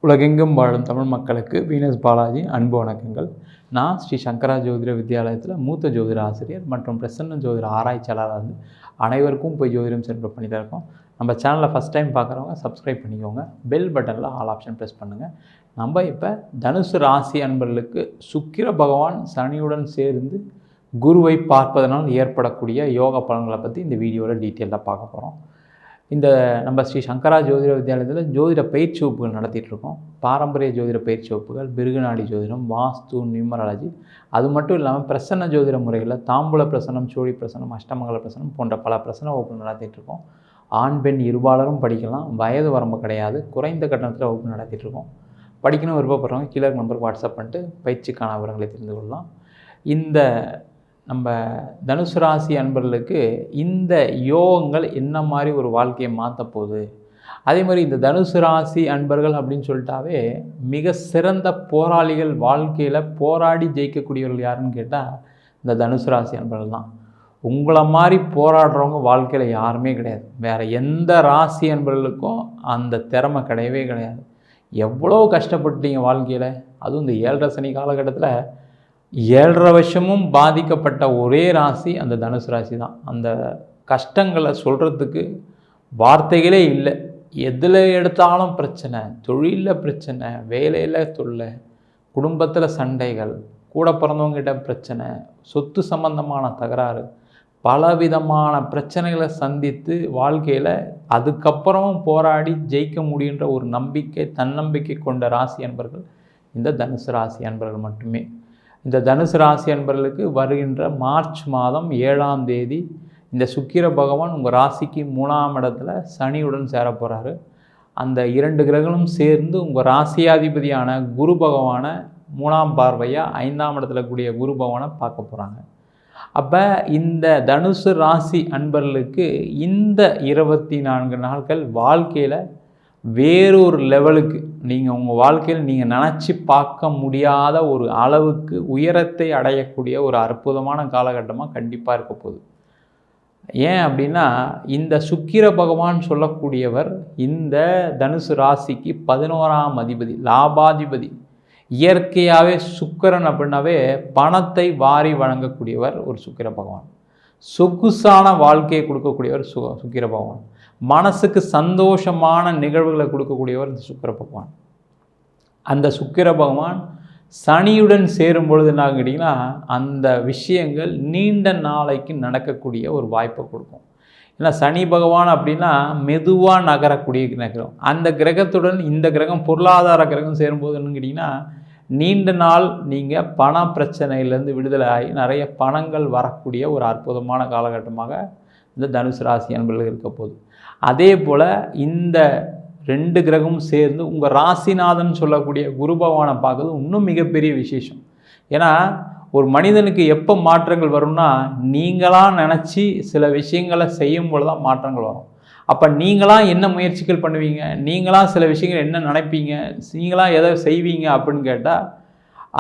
உலகெங்கும் வாழும் தமிழ் மக்களுக்கு வீனஸ் பாலாஜி அன்பு வணக்கங்கள். நான் ஸ்ரீ சங்கரா ஜோதிட வித்யாலயத்தில் மூத்த ஜோதிட ஆசிரியர் மற்றும் பிரசன்ன ஜோதிட ஆராய்ச்சியாளராக இருந்து அனைவருக்கும் போய் ஜோதிடம் சென்று பண்ணி தான் இருக்கோம். நம்ம சேனலில் ஃபஸ்ட் டைம் பார்க்குறவங்க சப்ஸ்கிரைப் பண்ணிக்கோங்க. பெல் பட்டனில் ஆல் ஆப்ஷன் ப்ரெஸ் பண்ணுங்கள். நம்ம இப்போ தனுசு ராசி அன்பர்களுக்கு சுக்கிர பகவான் சனியுடன் சேர்ந்து குருவை பார்ப்பதனால் ஏற்படக்கூடிய யோக பலன்களை பற்றி இந்த வீடியோவில் டீட்டெயிலாக பார்க்க போகிறோம். இந்த நம்ம ஸ்ரீ சங்கரா ஜோதிட வித்யாலயத்தில் ஜோதிட பயிற்சி வகுப்புகள் நடத்திட்டுருக்கோம். பாரம்பரிய ஜோதிட பயிற்சி வகுப்புகள், பிருகுநாடி ஜோதிடம், வாஸ்து, நியூமராலஜி, அது மட்டும் இல்லாமல் பிரசன்ன ஜோதிட முறைகளில் தாம்பூல பிரசனம், சோழி பிரசனம், அஷ்டமங்கல பிரசனம் போன்ற பல பிரசன வகுப்புகள் நடத்திட்டுருக்கோம். ஆண் பெண் இருபாலரும் படிக்கலாம். வயது வரம்பு கிடையாது. குறைந்த கட்டணத்தில் வகுப்பு நடத்திட்டுருக்கோம். படிக்கணும் விருப்பப்படுறவங்க கீழே நம்பருக்கு வாட்ஸ்அப் பண்ணிட்டு பயிற்சிக்கான விவரங்களை தெரிந்து கொள்ளலாம். இந்த நம்ம தனுசு ராசி அன்பர்களுக்கு இந்த யோகங்கள் என்ன மாதிரி ஒரு வாழ்க்கையை மாற்ற போகுது, அதே மாதிரி இந்த தனுசு ராசி அன்பர்கள் அப்படின்னு சொல்லிட்டாவே மிக சிறந்த போராளிகள், வாழ்க்கையில் போராடி ஜெயிக்கக்கூடியவர்கள் யாருன்னு கேட்டால் இந்த தனுசு ராசி அன்பர்கள் தான். உங்களை மாதிரி போராடுறவங்க வாழ்க்கையில் யாருமே கிடையாது. வேறு எந்த ராசி அன்பர்களுக்கும் அந்த திறமை கிடையவே கிடையாது. எவ்வளோ கஷ்டப்பட்டீங்க வாழ்க்கையில், அதுவும் இந்த 7.5 சனி காலகட்டத்தில் 7.5 வருஷமும் பாதிக்கப்பட்ட ஒரே ராசி அந்த தனுசு ராசி தான். அந்த கஷ்டங்களை சொல்கிறதுக்கு வார்த்தைகளே இல்லை. எதில் எடுத்தாலும் பிரச்சனை, தொழிலில் பிரச்சனை, வேலையில் தொல்லை, குடும்பத்தில் சண்டைகள், கூட பிறந்தவங்ககிட்ட பிரச்சனை, சொத்து சம்பந்தமான தகராறு, பலவிதமான பிரச்சனைகளை சந்தித்து வாழ்க்கையில் அதுக்கப்புறமும் போராடி ஜெயிக்க முடியுன்ற ஒரு நம்பிக்கை, தன்னம்பிக்கை கொண்ட ராசி அன்பர்கள் இந்த தனுசு ராசி அன்பர்கள் மட்டுமே. இந்த தனுசு ராசி அன்பர்களுக்கு வருகின்ற மார்ச் மாதம் 7ஆம் தேதி இந்த சுக்கிர பகவான் உங்கள் ராசிக்கு 3ஆம் இடத்துல சனியுடன் சேர போகிறாரு. அந்த 2 கிரகங்களும் சேர்ந்து உங்கள் ராசியாதிபதியான குரு பகவானை 3ஆம் பார்வையாக 5ஆம் இடத்துல கூடிய குரு பகவானை பார்க்க போகிறாங்க. அப்போ இந்த தனுசு ராசி அன்பர்களுக்கு இந்த 24 நாட்கள் வாழ்க்கையில் வேறொரு லெவலுக்கு, நீங்கள் உங்கள் வாழ்க்கையில் நீங்கள் நினச்சி பார்க்க முடியாத ஒரு அளவுக்கு உயரத்தை அடையக்கூடிய ஒரு அற்புதமான காலகட்டமாக கண்டிப்பாக இருக்க போகுது. ஏன் அப்படின்னா, இந்த சுக்கிர பகவான் சொல்லக்கூடியவர் இந்த தனுசு ராசிக்கு 11ஆம் அதிபதி, லாபாதிபதி. இயற்கையாகவே சுக்கிரன் அப்படின்னாவே பணத்தை வாரி வழங்கக்கூடியவர் ஒரு சுக்கிர பகவான். சொகுசான வாழ்க்கையை கொடுக்கக்கூடியவர் சுக்கிர பகவான். மனசுக்கு சந்தோஷமான நிகழ்வுகளை கொடுக்கக்கூடியவர் இந்த சுக்கிர பகவான். அந்த சுக்கிர பகவான் சனியுடன் சேரும் பொழுது என்ன கேட்டிங்கன்னா, அந்த விஷயங்கள் நீண்ட நாளைக்கு நடக்கக்கூடிய ஒரு வாய்ப்பை கொடுக்கும். ஏன்னா சனி பகவான் அப்படின்னா மெதுவாக நகரக்கூடிய கிரகம். அந்த கிரகத்துடன் இந்த கிரகம் பொருளாதார கிரகம் சேரும்போதுன்னு கேட்டிங்கன்னா, நீண்ட நாள் நீங்கள் பண பிரச்சனையிலேருந்து விடுதலை ஆகி நிறைய பணங்கள் வரக்கூடிய ஒரு அற்புதமான காலகட்டமாக இந்த தனுசு ராசி அன்பர்கள் இருக்க போகுது. அதே போல் இந்த 2 கிரகமும் சேர்ந்து உங்கள் ராசிநாதன் சொல்லக்கூடிய குரு பகவானை பார்க்குறது இன்னும் மிகப்பெரிய விசேஷம். ஏன்னா ஒரு மனிதனுக்கு எப்போ மாற்றங்கள் வரும்னா, நீங்களாக நினச்சி சில விஷயங்களை செய்யும் பொழுது தான் மாற்றங்கள் வரும். அப்போ நீங்களாக என்ன முயற்சிகள் பண்ணுவீங்க, நீங்களாக சில விஷயங்கள் என்ன நினைப்பீங்க, நீங்களாக எதை செய்வீங்க அப்படின்னு கேட்டால்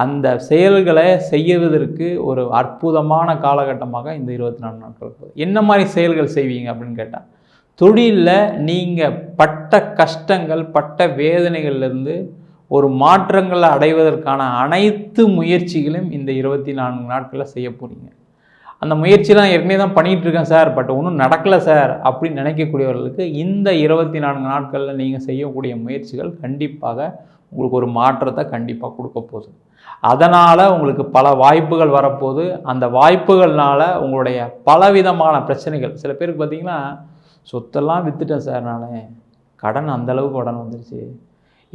அந்த செயல்களை செய்வதற்கு ஒரு அற்புதமான காலகட்டமாக இந்த 24 நாட்கள் போகுது. என்ன மாதிரி செயல்கள் செய்வீங்க அப்படின்னு கேட்டால், தொழிலில் நீங்கள் பட்ட கஷ்டங்கள், பட்ட வேதனைகள்லேருந்து ஒரு மாற்றங்களை அடைவதற்கான அனைத்து முயற்சிகளையும் இந்த 24 நாட்களில் செய்ய போகிறீங்க. அந்த முயற்சியெலாம் ஏற்கனவே தான் பண்ணிகிட்ருக்கேன் சார், பட் ஒன்றும் நடக்கலை சார் அப்படின்னு நினைக்கக்கூடியவர்களுக்கு இந்த 24 நாட்களில் நீங்கள் செய்யக்கூடிய முயற்சிகள் கண்டிப்பாக உங்களுக்கு ஒரு மாற்றத்தை கண்டிப்பாக கொடுக்க போகுது. அதனால் உங்களுக்கு பல வாய்ப்புகள் வரப்போகுது. அந்த வாய்ப்புகள்னால் உங்களுடைய பலவிதமான பிரச்சனைகள், சில பேருக்கு பார்த்திங்கன்னா, சொத்தெல்லாம் விற்றுட்டேன் சார், நான் கடன் அந்தளவுக்கு கடன் வந்துருச்சு,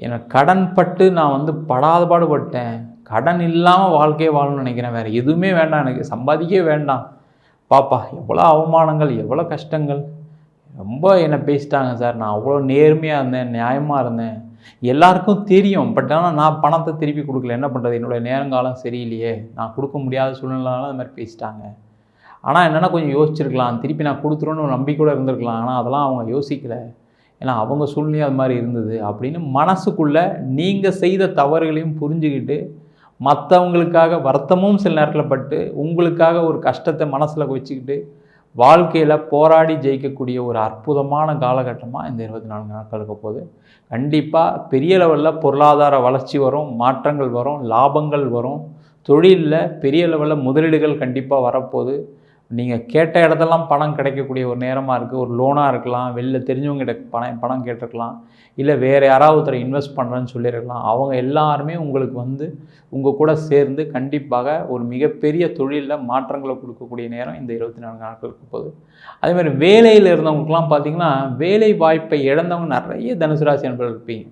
எனக்கு கடன் பட்டு நான் படாத பாடுபட்டேன், கடன் இல்லாமல் வாழ்க்கையை வாழணும்னு நினைக்கிறேன், வேறு எதுவுமே வேண்டாம், எனக்கு சம்பாதிக்கவே வேண்டாம், பாப்பா எவ்வளோ அவமானங்கள், எவ்வளோ கஷ்டங்கள், ரொம்ப என்னை பேசிட்டாங்க சார், நான் அவ்வளோ நேர்மையாக இருந்தேன், நியாயமாக இருந்தேன், எல்லாருக்கும் தெரியும், பட் ஆனால் நான் பணத்தை திருப்பி கொடுக்கல, என்ன பண்ணுறது, என்னுடைய நேரங்காலம் சரியில்லையே, நான் கொடுக்க முடியாத சூழ்நிலைனால அது மாதிரி பேசிட்டாங்க, ஆனால் என்னென்னா கொஞ்சம் யோசிச்சிருக்கலாம், திருப்பி நான் கொடுத்துருன்னு ஒரு நம்பிக்கையோடு இருந்திருக்கலாம், ஆனால் அதெல்லாம் அவங்க யோசிக்கலை, ஏன்னா அவங்க சூழ்நிலையும் அது மாதிரி இருந்தது அப்படின்னு மனசுக்குள்ளே நீங்கள் செய்த தவறுகளையும் புரிஞ்சுக்கிட்டு மற்றவங்களுக்காக வருத்தமும் சில நேரத்தில் பட்டு உங்களுக்காக ஒரு கஷ்டத்தை மனசில் வச்சுக்கிட்டு வாழ்க்கையில் போராடி ஜெயிக்கக்கூடிய ஒரு அற்புதமான காலகட்டமாக இந்த 24 நாட்கள் இருக்க போகுது. கண்டிப்பாக பெரிய லெவலில் பொருளாதார வளர்ச்சி வரும், மாற்றங்கள் வரும், லாபங்கள் வரும். தொழிலில் பெரிய லெவலில் முதலீடுகள் கண்டிப்பாக வரப்போகுது. நீங்கள் கேட்ட இடத்தெல்லாம் பணம் கிடைக்கக்கூடிய ஒரு நேரமாக இருக்குது. ஒரு லோனாக இருக்கலாம், வெளில தெரிஞ்சவங்ககிட்ட பணம் கேட்டிருக்கலாம், இல்லை வேறு யாராவது ஒருத்தரை இன்வெஸ்ட் பண்ணுறேன்னு சொல்லியிருக்கலாம். அவங்க எல்லாருமே உங்களுக்கு வந்து உங்கள் கூட சேர்ந்து கண்டிப்பாக ஒரு மிகப்பெரிய தொழிலில் மாற்றங்களை கொடுக்கக்கூடிய நேரம் இந்த 24 நாட்கள் இருக்க போகுது. அதேமாதிரி வேலையில் இருந்தவங்களுக்குலாம் பார்த்திங்கன்னா, வேலை வாய்ப்பை இழந்தவங்க நிறைய தனுசு ராசி நண்பர்கள் இருப்பீங்க.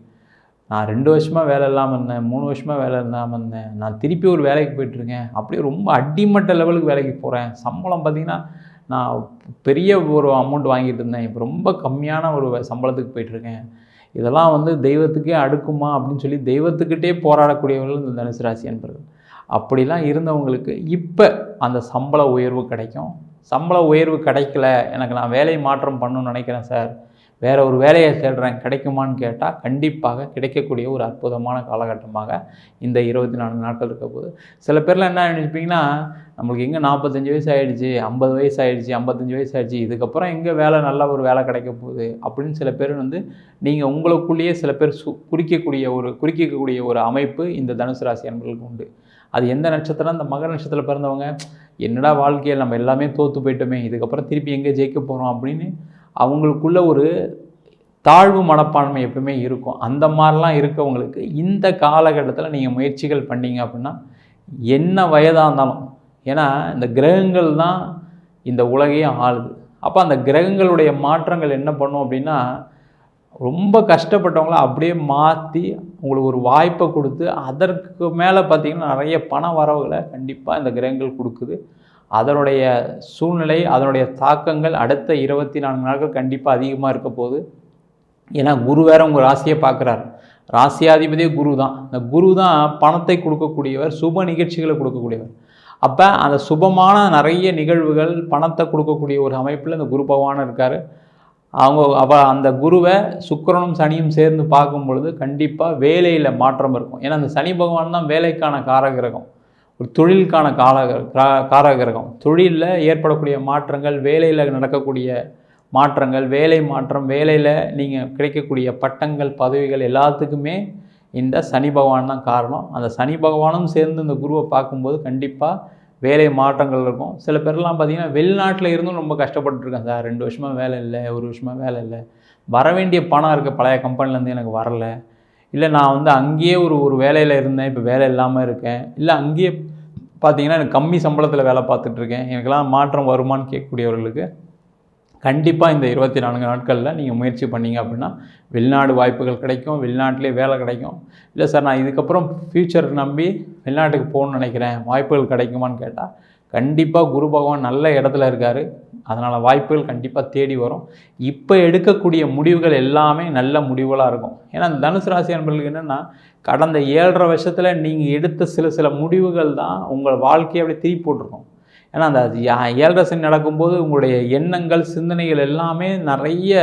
நான் 2 வருஷமாக வேலை இல்லாமல் இருந்தேன், 3 வருஷமாக வேலை இல்லாமல் இருந்தேன், நான் திருப்பி ஒரு வேலைக்கு போயிட்டுருக்கேன், அப்படியே ரொம்ப அடிமட்ட லெவலுக்கு வேலைக்கு போகிறேன், சம்பளம் பார்த்திங்கன்னா நான் பெரிய ஒரு அமௌண்ட் வாங்கிட்டு இருந்தேன், இப்போ ரொம்ப கம்மியான ஒரு சம்பளத்துக்கு போயிட்டுருக்கேன், இதெல்லாம் வந்து தெய்வத்துக்கே அடுக்குமா அப்படின்னு சொல்லி தெய்வத்துக்கிட்டே போராடக்கூடியவர்கள் இந்த தனுசு ராசி என்பர்கள். அப்படிலாம் இருந்தவங்களுக்கு இப்போ அந்த சம்பள உயர்வு கிடைக்கும். சம்பள உயர்வு கிடைக்கல, எனக்கு நான் வேலை மாற்றம் பண்ணணும்னு நினைக்கிறேன் சார், வேறு ஒரு வேலையை தேடுறேன், கிடைக்குமான்னு கேட்டால் கண்டிப்பாக கிடைக்கக்கூடிய ஒரு அற்புதமான காலகட்டமாக இந்த 24 நாட்கள் இருக்க போகுது. சில பேர்லாம் என்ன நினைப்பீங்கன்னா, நம்மளுக்கு எங்கே 45 வயசு ஆகிடுச்சு, 50 வயசு ஆகிடுச்சு, 55 வயசு ஆகிடுச்சு, இதுக்கப்புறம் எங்கே வேலை நல்ல ஒரு வேலை கிடைக்க போகுது அப்படின்னு சில பேர் வந்து நீங்கள் உங்களுக்குள்ளேயே சில பேர் குறிக்கக்கூடிய ஒரு அமைப்பு இந்த தனுசு ராசி அன்பர்களுக்கு உண்டு. அது எந்த நட்சத்திரம்? இந்த மகர நட்சத்திரத்தில் பிறந்தவங்க, என்னடா வாழ்க்கையில் நம்ம எல்லாமே தோற்று போயிட்டோமே, இதுக்கப்புறம் திருப்பி எங்கே ஜெயிக்க போகிறோம் அப்படின்னு அவங்களுக்குள்ள ஒரு தாழ்வு மனப்பான்மை எப்பவுமே இருக்கும். அந்த மாதிரிலாம் இருக்கவங்களுக்கு இந்த காலகட்டத்தில் நீங்கள் முயற்சிகள் பண்ணீங்க அப்படின்னா, என்ன வயதாக இருந்தாலும், ஏன்னா இந்த கிரகங்கள் தான் இந்த உலகையே ஆளுது. அப்போ அந்த கிரகங்களுடைய மாற்றங்கள் என்ன பண்ணும் அப்படின்னா, ரொம்ப கஷ்டப்பட்டவங்கள அப்படியே மாற்றி உங்களுக்கு ஒரு வாய்ப்பை கொடுத்து, அதற்கு மேலே பார்த்திங்கன்னா நிறைய பண வரவுகளை கண்டிப்பாக இந்த கிரகங்கள் கொடுக்குது. அதனுடைய சூழ்நிலை, அதனுடைய தாக்கங்கள் அடுத்த 24 நாட்கள் கண்டிப்பாக அதிகமாக இருக்க போகுது. ஏன்னா குரு வேறு உங்கள் ராசியை பார்க்குறாரு. ராசியாதிபதியே குரு தான். இந்த குரு தான் பணத்தை கொடுக்கக்கூடியவர், சுப நிகழ்ச்சிகளை கொடுக்கக்கூடியவர். அப்போ அந்த சுபமான நிறைய நிகழ்வுகள், பணத்தை கொடுக்கக்கூடிய ஒரு அமைப்பில் இந்த குரு பகவான் இருக்கார். அந்த குருவை சுக்கிரனும் சனியும் சேர்ந்து பார்க்கும் பொழுது கண்டிப்பாக வேலையில் மாற்றம் இருக்கும். ஏன்னா அந்த சனி பகவான் தான் வேலைக்கான காரகிரகம், ஒரு தொழிலுக்கான காரகிரகம். தொழிலில் ஏற்படக்கூடிய மாற்றங்கள், வேலையில் நடக்கக்கூடிய மாற்றங்கள், வேலை மாற்றம், வேலையில் நீங்கள் கிடைக்கக்கூடிய பட்டங்கள், பதவிகள் எல்லாத்துக்குமே இந்த சனி பகவான் தான் காரணம். அந்த சனி பகவானும் சேர்ந்து இந்த குருவை பார்க்கும்போது கண்டிப்பாக வேலை மாற்றங்கள் இருக்கும். சில பேர்லாம் பார்த்திங்கன்னா வெளிநாட்டில் இருந்தும் ரொம்ப கஷ்டப்பட்டுருக்கேன் சார், 2 வருஷமாக வேலை இல்லை, 1 வருஷமாக வேலை இல்லை, வர வேண்டிய பணம் இருக்குது பழைய கம்பெனிலேருந்து எனக்கு வரலை, இல்லை நான் வந்து அங்கேயே ஒரு வேலையில் இருந்தேன், இப்போ வேலை இல்லாமல் இருக்கேன், இல்லை அங்கேயே பார்த்தீங்கன்னா எனக்கு கம்மி சம்பளத்தில் வேலை பார்த்துட்ருக்கேன், எனக்கெல்லாம் மாற்றம் வருமானு கேட்கக்கூடியவர்களுக்கு கண்டிப்பாக இந்த 24 நாட்களில் நீங்கள் முயற்சி பண்ணிங்க அப்படின்னா வெளிநாடு வாய்ப்புகள் கிடைக்கும், வெளிநாட்டிலே வேலை கிடைக்கும். இல்லை சார் நான் இதுக்கப்புறம் ஃப்யூச்சர் நம்பி வெளிநாட்டுக்கு போகணுன்னு நினைக்கிறேன், வாய்ப்புகள் கிடைக்குமான்னு கேட்டால் கண்டிப்பாக குரு பகவான் நல்ல இடத்துல இருக்கார். அதனால் வாய்ப்புகள் கண்டிப்பாக தேடி வரும். இப்போ எடுக்கக்கூடிய முடிவுகள் எல்லாமே நல்ல முடிவுகளாக இருக்கும். ஏன்னா அந்த தனுசு ராசி நண்பர்களுக்கு என்னென்னா, கடந்த 7.5 வருஷத்தில் நீங்கள் எடுத்த சில முடிவுகள் தான் உங்கள் வாழ்க்கையை அப்படியே திருப்பி போட்டிருக்கும். ஏன்னா அந்த 7.5 சனி நடக்கும்போது உங்களுடைய எண்ணங்கள், சிந்தனைகள் எல்லாமே நிறைய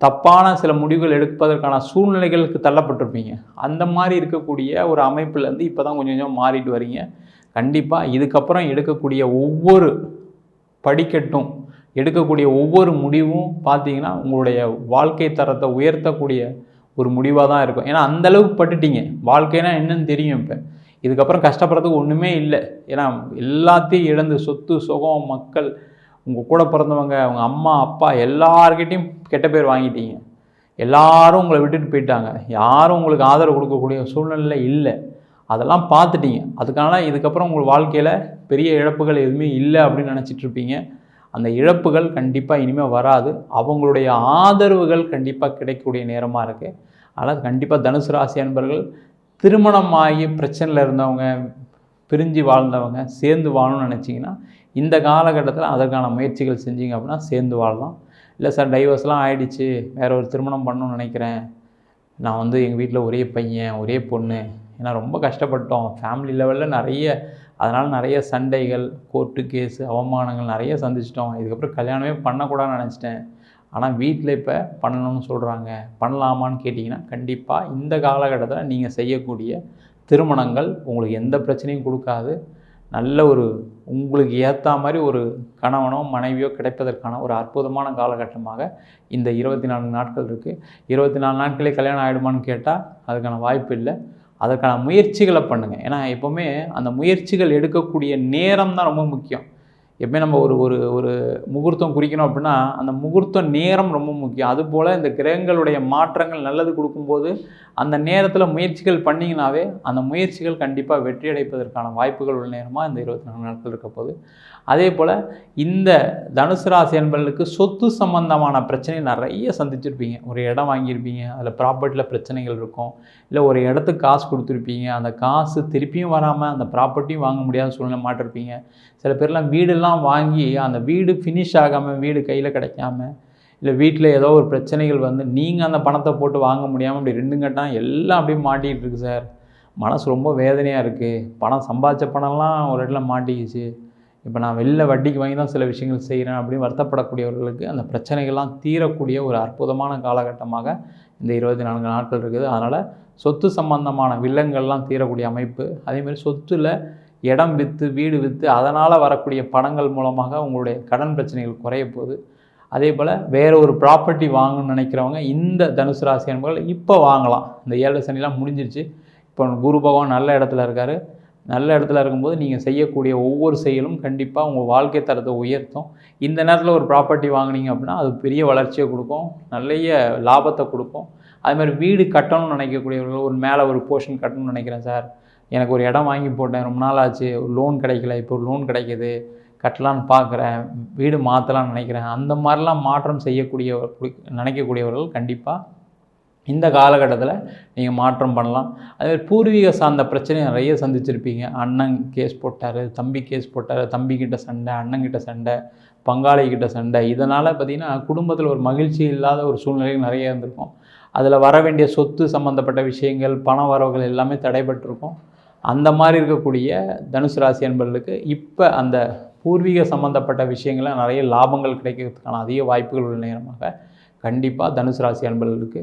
தப்பான சில முடிவுகள் எடுப்பதற்கான சூழ்நிலைகளுக்கு தள்ளப்பட்டிருப்பீங்க. அந்த மாதிரி இருக்கக்கூடிய ஒரு அமைப்புலேருந்து இப்போ தான் கொஞ்சம் கொஞ்சம் மாறிட்டு வரீங்க. கண்டிப்பாக இதுக்கப்புறம் எடுக்கக்கூடிய ஒவ்வொரு படிக்கட்டும், எடுக்கக்கூடிய ஒவ்வொரு முடிவும் பார்த்தீங்கன்னா உங்களுடைய வாழ்க்கை தரத்தை உயர்த்தக்கூடிய ஒரு முடிவாக தான் இருக்கும். ஏன்னா அந்தளவுக்கு பட்டுட்டீங்க. வாழ்க்கைனா என்னன்னு தெரியும். இப்போ இதுக்கப்புறம் கஷ்டப்படுறதுக்கு ஒன்றுமே இல்லை. ஏன்னா எல்லாத்தையும் இழந்து சொத்து, சுகம், மக்கள், உங்கள் கூட பிறந்தவங்க, அவங்க அம்மா அப்பா எல்லார்கிட்டையும் கெட்ட பேர் வாங்கிட்டீங்க. எல்லாரும் உங்களை விட்டுட்டு போயிட்டாங்க. யாரும் உங்களுக்கு ஆதரவு கொடுக்கக்கூடிய சூழ்நிலை இல்லை. அதெல்லாம் பார்த்துட்டீங்க. அதுக்கான இதுக்கப்புறம் உங்கள் வாழ்க்கையில் பெரிய இழப்புகள் எதுவுமே இல்லை அப்படின்னு நினச்சிட்ருப்பீங்க. அந்த இழப்புகள் கண்டிப்பாக இனிமேல் வராது. அவங்களுடைய ஆதரவுகள் கண்டிப்பாக கிடைக்கக்கூடிய நேரமாக இருக்குது. அதனால் கண்டிப்பாக தனுசு ராசி அன்பர்கள் திருமணமாகி பிரச்சனையில் இருந்தவங்க, பிரிஞ்சு வாழ்ந்தவங்க, சேர்ந்து வாழணும்னு நினச்சிங்கன்னா இந்த காலகட்டத்தில் அதற்கான முயற்சிகள் செஞ்சீங்க அப்படின்னா சேர்ந்து வாழலாம். இல்லை சார் டைவர்ஸ்லாம் ஆகிடுச்சு, வேறு ஒரு திருமணம் பண்ணணும்னு நினைக்கிறேன், நான் வந்து எங்கள் வீட்டில் ஒரே பையன் ஒரே பொண்ணு, ஏன்னா ரொம்ப கஷ்டப்பட்டோம் ஃபேமிலி லெவலில் அதனால் நிறைய சண்டைகள், கோர்ட்டு கேஸு, அவமானங்கள் நிறைய சந்திச்சிட்டோம், இதுக்கப்புறம் கல்யாணமே பண்ணக்கூடாதுன்னு நினச்சிட்டேன், ஆனால் வீட்டில் இப்போ பண்ணணும்னு சொல்கிறாங்க, பண்ணலாமான்னு கேட்டிங்கன்னா கண்டிப்பாக இந்த காலகட்டத்தில் நீங்கள் செய்யக்கூடிய திருமணங்கள் உங்களுக்கு எந்த பிரச்சனையும் கொடுக்காது. நல்ல ஒரு உங்களுக்கு ஏற்ற மாதிரி ஒரு கணவனோ மனைவியோ கிடைப்பதற்கான ஒரு அற்புதமான காலகட்டமாக இந்த 24 நாட்கள் இருக்குது. 24 நாட்களே கல்யாணம் ஆகிடுமான்னு கேட்டால் அதுக்கான வாய்ப்பு இல்லை. அதற்கான முயற்சிகளை பண்ணுங்கள். ஏன்னா எப்போவுமே அந்த முயற்சிகள் எடுக்கக்கூடிய நேரம் தான் ரொம்ப முக்கியம். எப்பவுமே நம்ம ஒரு ஒரு ஒரு முகூர்த்தம் குறிக்கணும் அப்படின்னா அந்த முகூர்த்த நேரம் ரொம்ப முக்கியம். அதுபோல் இந்த கிரகங்களுடைய மாற்றங்கள் நல்லது கொடுக்கும்போது அந்த நேரத்தில் முயற்சிகள் பண்ணிங்கனாவே அந்த முயற்சிகள் கண்டிப்பாக வெற்றி அடைப்பதற்கான வாய்ப்புகள் உள்ள நேரமாக இந்த 24 நாட்கள் இருக்க போகுது. அதே போல் இந்த தனுசு ராசி அன்பர்களுக்கு சொத்து சம்பந்தமான பிரச்சனை நிறைய சந்திச்சிருப்பீங்க. ஒரு இடம் வாங்கியிருப்பீங்க, அதில் ப்ராப்பர்ட்டியில் பிரச்சனைகள் இருக்கும். இல்லை ஒரு இடத்துக்கு காசு கொடுத்துருப்பீங்க, அந்த காசு திருப்பியும் வராமல் அந்த ப்ராப்பர்ட்டியும் வாங்க முடியாத சூழ்நிலை மாட்டிருப்பீங்க. சில பேர்லாம் வீடெல்லாம் வாங்கி அந்த வீடு ஃபினிஷ் ஆகாமல், வீடு கையில் கிடைக்காம, இல்லை வீட்டில் ஏதோ ஒரு பிரச்சனைகள் வந்து நீங்கள் அந்த பணத்தை போட்டு வாங்க முடியாமல் அப்படி 2 கட்டம் எல்லாம் அப்படியே மாட்டிகிட்டு இருக்குது சார். மனசு ரொம்ப வேதனையாக இருக்குது. பணம் சம்பாதிச்ச பணம்லாம் ஒரு இடத்துல மாட்டிக்கிச்சு. இப்போ நான் வெளில வட்டிக்கு வாங்கி தான் சில விஷயங்கள் செய்கிறேன் அப்படின்னு வருத்தப்படக்கூடியவர்களுக்கு அந்த பிரச்சனைகள்லாம் தீரக்கூடிய ஒரு அற்புதமான காலகட்டமாக இந்த 24 நாட்கள் இருக்குது. அதனால் சொத்து சம்பந்தமான வில்லங்கள்லாம் தீரக்கூடிய அமைப்பு. அதேமாதிரி சொத்தில் இடம் விற்று, வீடு விற்று அதனால் வரக்கூடிய பணங்கள் மூலமாக உங்களுடைய கடன் பிரச்சனைகள் குறைய போகுது. அதே போல் வேறு ஒரு ப்ராப்பர்ட்டி வாங்கணும்னு நினைக்கிறவங்க இந்த தனுசு ராசி அன்பர்கள் இப்போ வாங்கலாம். இந்த 7 சனிலாம் முடிஞ்சிருச்சு. இப்போ குரு பகவான் நல்ல இடத்துல இருக்கார். நல்ல இடத்துல இருக்கும்போது நீங்கள் செய்யக்கூடிய ஒவ்வொரு செயலும் கண்டிப்பாக உங்கள் வாழ்க்கை தரத்தை உயர்த்தும். இந்த நேரத்தில் ஒரு ப்ராப்பர்ட்டி வாங்கினீங்க அப்படின்னா அது பெரிய வளர்ச்சியை கொடுக்கும், நிறைய லாபத்தை கொடுக்கும். அதுமாதிரி வீடு கட்டணும்னு நினைக்கக்கூடியவர்கள், ஒரு மேலே ஒரு போர்ஷன் கட்டணும்னு நினைக்கிறேன் சார், எனக்கு ஒரு இடம் வாங்கி போட்டேன், ரொம்ப நாள் ஆச்சு, ஒரு லோன் கிடைக்கல, இப்போ ஒரு லோன் கிடைக்கிது, கட்டலான்னு பார்க்குறேன், வீடு மாற்றலான்னு நினைக்கிறேன், அந்த மாதிரிலாம் மாற்றம் நினைக்கக்கூடியவர்கள் கண்டிப்பாக இந்த காலகட்டத்தில் நீங்கள் மாற்றம் பண்ணலாம். அதேமாதிரி பூர்வீக சார்ந்த பிரச்சனை நிறைய சந்திச்சிருப்பீங்க. அண்ணன் கேஸ் போட்டார், தம்பி கேஸ் போட்டார், தம்பிக்கிட்ட சண்டை, அண்ணங்கிட்ட சண்டை, பங்காளிக்கிட்ட சண்டை. இதனால் பார்த்திங்கன்னா குடும்பத்தில் ஒரு மகிழ்ச்சி இல்லாத ஒரு சூழ்நிலைகள் நிறைய இருந்திருக்கும். அதில் வர வேண்டிய சொத்து சம்மந்தப்பட்ட விஷயங்கள், பண வரவுகள் எல்லாமே தடைபட்டிருக்கும். அந்த மாதிரி இருக்கக்கூடிய தனுசு ராசி அன்பர்களுக்கு இப்போ அந்த பூர்வீக சம்மந்தப்பட்ட விஷயங்களை நிறைய லாபங்கள் கிடைக்கிறதுக்கான அதிக வாய்ப்புகள் உள்ள நேரமாக கண்டிப்பாக தனுசு ராசி அன்பர்களுக்கு.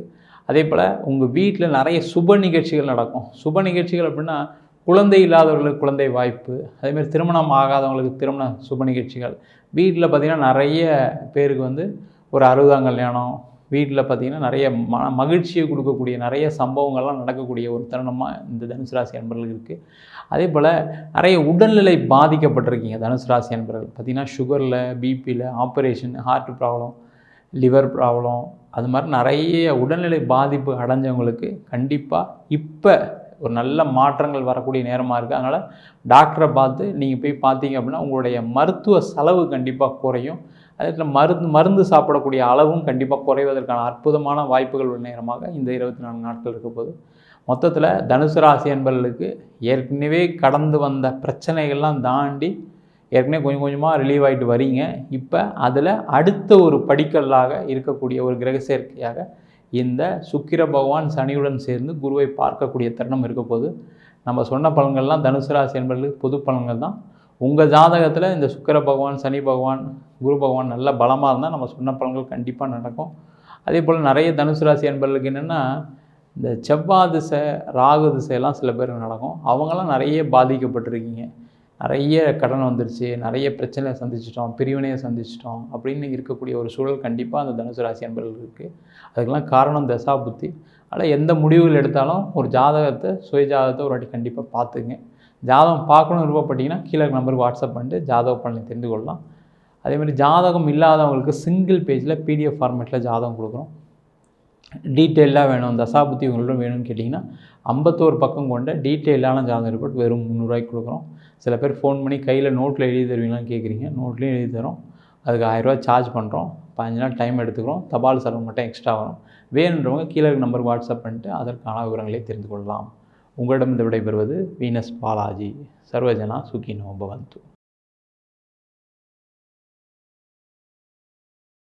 அதே போல் உங்கள் வீட்டில் நிறைய சுப நிகழ்ச்சிகள் நடக்கும். சுப நிகழ்ச்சிகள் அப்படின்னா குழந்தை இல்லாதவர்களுக்கு குழந்தை வாய்ப்பு, அதேமாதிரி திருமணம் ஆகாதவங்களுக்கு திருமண சுப நிகழ்ச்சிகள். வீட்டில் பார்த்திங்கன்னா நிறைய பேருக்கு வந்து ஒரு 60ஆம் கல்யாணம், வீட்டில் பார்த்திங்கன்னா நிறைய மகிழ்ச்சியை கொடுக்கக்கூடிய நிறைய சம்பவங்கள்லாம் நடக்கக்கூடிய ஒரு தருணமாக இந்த தனுசு ராசி அன்பர்களுக்கு இருக்குது. அதே போல் நிறைய உடல்நிலை பாதிக்கப்பட்டிருக்கீங்க தனுசு ராசி அன்பர்கள். பார்த்திங்கன்னா சுகரில், பிபியில், operation, heart problem, liver problem, அது மாதிரி நிறைய உடல்நிலை பாதிப்பு அடைஞ்சவங்களுக்கு கண்டிப்பாக இப்போ ஒரு நல்ல மாற்றங்கள் வரக்கூடிய நேரமாக இருக்குது. அதனால் டாக்டரை பார்த்து நீங்கள் போய் பார்த்தீங்க அப்படின்னா உங்களுடைய மருத்துவ செலவு கண்டிப்பாக குறையும். அதே போல் மருந்து சாப்பிடக்கூடிய அளவும் கண்டிப்பாக குறைவதற்கான அற்புதமான வாய்ப்புகள் உள்ள நேரமாக இந்த 24 நாட்கள் இருக்க போது. மொத்தத்தில் தனுசு ராசி என்பவர்களுக்கு ஏற்கனவே கடந்து வந்த பிரச்சனைகள்லாம் தாண்டி ஏற்கனவே கொஞ்சம் கொஞ்சமாக ரிலீவ் ஆகிட்டு வரீங்க. இப்போ அதில் அடுத்த ஒரு படிக்கல்லாக இருக்கக்கூடிய ஒரு கிரக சேர்க்கையாக இந்த சுக்கிர பகவான் சனியுடன் சேர்ந்து குருவை பார்க்கக்கூடிய தருணம் இருக்க போது. நம்ம சொன்ன பலன்கள்லாம் தனுசு ராசி என்பவர்களுக்கு பொது பலன்கள் தான். உங்கள் ஜாதகத்தில் இந்த சுக்கிர பகவான், சனி பகவான், குரு பகவான் நல்ல பலமாக இருந்தால் நம்ம சொன்ன பலன்கள் கண்டிப்பாக நடக்கும். அதே போல் நிறைய தனுசு ராசி என்பவர்களுக்கு என்னென்னா இந்த செவ்வாய் திசை, ராகு திசையெல்லாம் சில பேருக்கு நடக்கும். அவங்களாம் நிறைய பாதிக்கப்பட்டிருக்கீங்க. நிறைய கடன் வந்துருச்சு, நிறைய பிரச்சனையை சந்திச்சிட்டோம், பிரிவினையை சந்திச்சிட்டோம் அப்படின்னு இருக்கக்கூடிய ஒரு சூழல் கண்டிப்பாக அந்த தனுசு ராசி அன்பர்களுக்கு இருக்குது. அதுக்கெல்லாம் காரணம் தசா புத்தி. அதனால் எந்த முடிவுகள் எடுத்தாலும் ஒரு ஜாதகத்தை, சுய ஜாதகத்தை ஒரு வாட்டி கண்டிப்பாக பார்த்துங்க. ஜாதகம் பார்க்கணும்னு விருப்பப்பட்டீங்கன்னா கீழே நம்பருக்கு வாட்ஸ்அப் பண்ணிட்டு ஜாதக பலனை தெரிந்து கொள்ளலாம். அதேமாதிரி ஜாதகம் இல்லாதவங்களுக்கு சிங்கிள் பேஜில் பிடிஎஃப் ஃபார்மேட்டில் ஜாதகம் கொடுக்குறோம். டீட்டெயிலாக வேணும், தசாபுத்தி உங்களிடம் வேணும்னு கேட்டிங்கன்னா 51 பக்கம் கொண்ட டீட்டெயிலான ஜாதகம் ரிப்போர்ட் வெறும் 300 ரூபாய்க்கு கொடுக்குறோம். சில பேர் ஃபோன் பண்ணி கையில் நோட்டில் எழுதி தருவீங்களான்னு கேட்குறீங்க. நோட்லேயும் எழுதி தரோம். அதுக்கு 1000 ரூபா சார்ஜ் பண்ணுறோம். 15 நாள் டைம் எடுத்துக்கிறோம். தபால் செலவு மட்டும் எக்ஸ்ட்ரா வரும். வேணுன்றவங்க கீழே நம்பருக்கு வாட்ஸ்அப் பண்ணிட்டு அதற்கான விவரங்களை தெரிந்து கொள்ளலாம். உங்களிடம் இந்த விடைபெறுவது வீனஸ் பாலாஜி. சர்வஜனா சுகினோ பவந்து.